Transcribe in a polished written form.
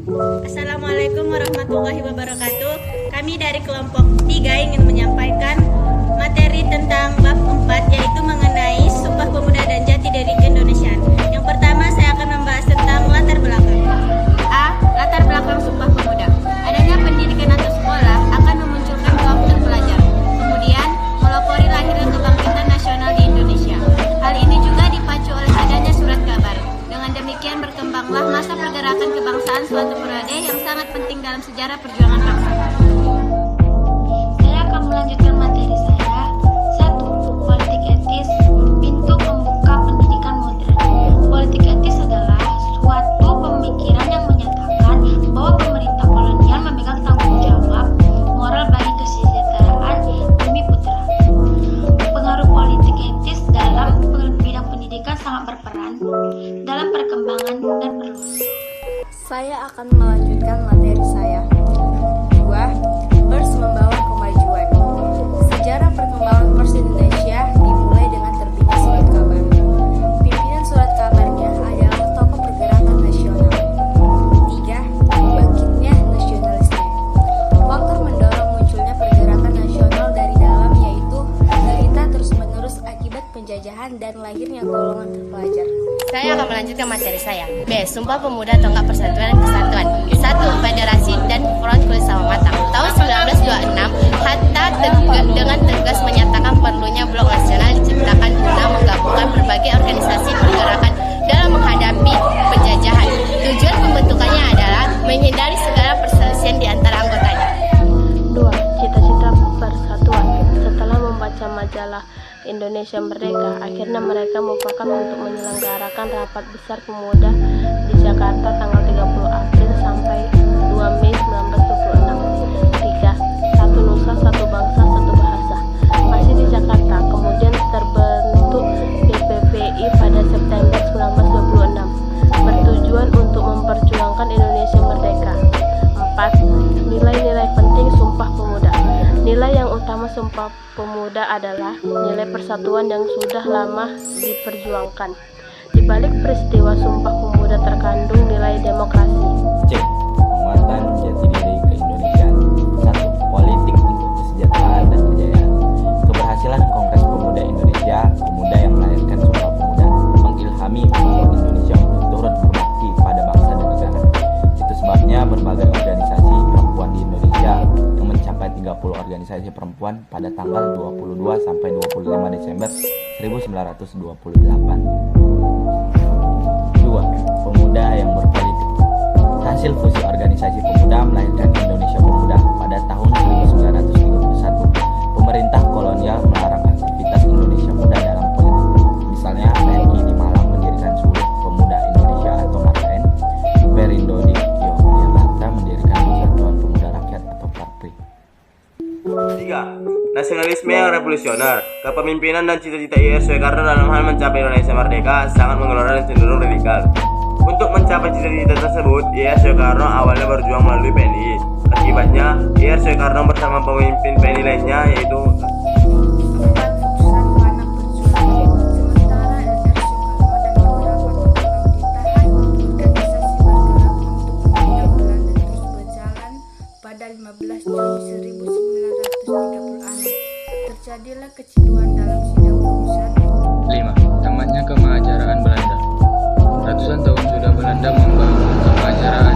Assalamualaikum warahmatullahi wabarakatuh. Kami dari kelompok 3 ingin menyampaikan materi tentang bab 4, yaitu mengenai Sumpah Pemuda dan Jati Diri Keindonesiaan. Yang pertama saya akan membahas tentang latar belakang. A. Latar belakang Sumpah Pemuda. Adanya pendidikan atau sekolah akan memunculkan karakter pelajar. Kemudian melopori lahirnya kebangkitan nasional di Indonesia. Hal ini juga dipacu oleh adanya surat kabar. Dengan demikian berkembanglah masa pergerakan kebangsaan suatu periode yang sangat penting dalam sejarah perjuangan bangsa. Saya akan melanjutkan materi saya. 1. Politik etis, pintu pembuka pendidikan modern. Politik etis adalah suatu pemikiran yang menyatakan bahwa pemerintah kolonial memegang tanggung jawab moral bagi kesejahteraan bumi putra. Pengaruh politik etis dalam bidang pendidikan sangat berperan dalam perkembangan dan perluasan. Saya akan melanjutkan materi saya. 2. Pers membawa kemajuan. Sejarah perkembangan pers Indonesia dimulai dengan terbitnya surat kabar. Pimpinan surat kabarnya adalah tokoh pergerakan nasional. 3. Bangkitnya nasionalisme. Faktor mendorong munculnya pergerakan nasional dari dalam yaitu derita terus-menerus akibat penjajahan dan lahirnya golongan terpelajar. Saya akan melanjutkan materi saya. B. Sumpah Pemuda Tonggak Persatuan dan Kesatuan. 1. Federasi dan Front Kulit Sawah Matang. Tahun 1926, Hatta dengan tegas menyatakan perlunya blok nasional diciptakan guna menggabungkan berbagai organisasi pergerakan dalam menghadapi penjajahan. Tujuan pembentukannya adalah menghindari segala perselisihan di antara anggotanya. 2. Cita-cita persatuan. Setelah membaca majalah Indonesia Merdeka, akhirnya mereka mufakat untuk menyelenggarakan rapat besar pemuda di Jakarta tanggal 30 April sampai 2 Mei 1926. 3. Satu Nusa, Satu Bangsa, Satu Bahasa. Masih di Jakarta, kemudian terbentuk PPPI pada September 1926, bertujuan untuk memperjuangkan Indonesia Merdeka. 4. Nilai-nilai penting Sumpah Pemuda. Nilai yang utama Sumpah Pemuda adalah nilai persatuan yang sudah lama diperjuangkan. Di balik peristiwa Sumpah Pemuda terkandung nilai demokrasi. C. Penguatan jati diri keindonesiaan. 1. Politik untuk kesejahteraan dan kejayaan. Keberhasilan Kongres Pemuda Indonesia, pemuda yang melahirkan Sumpah Pemuda, mengilhami untuk Indonesia untuk turut berbakti pada bangsa dan negara. Itu sebabnya berbagai organisasi perempuan di Indonesia yang mencapai 30 organisasi perempuan pada tanggal 22 sampai 25 Desember 1928. 2. Pemuda yang berpolitik. Hasil fusi organisasi pemuda melahirkan Indonesia Pemuda pada tahun 1931. Pemerintah kolonial melarang aktivitas Indonesia Muda dalam politik. Misalnya TNI di Malang mendirikan Suruh Pemuda Indonesia atau MATN. Perindo di Yogyakarta mendirikan Persatuan Pemuda Rakyat atau PARPRI. 3. Nasionalisme yang revolusioner. Kepemimpinan dan cita-cita I.R. Soekarno dalam hal mencapai Indonesia Merdeka sangat mengelora dan cenderung radikal. Untuk mencapai cita-cita tersebut, I.R. Soekarno awalnya berjuang melalui PNI. Akibatnya, I.R. Soekarno bersama pemimpin PNI lainnya yaitu 4. Putusan Panak Berjuang. Sementara LR Soekarno dan beberapa tokoh ditahan, organisasi bergerak untuk menindak Belanda terus berjalan. Pada 15 Juni 1936, terjadilah keciduan dalam sidang putusan. 5. Tamatnya kemahajaraan Belanda. Ratusan tahun sudah Belanda membangun kemahajaraan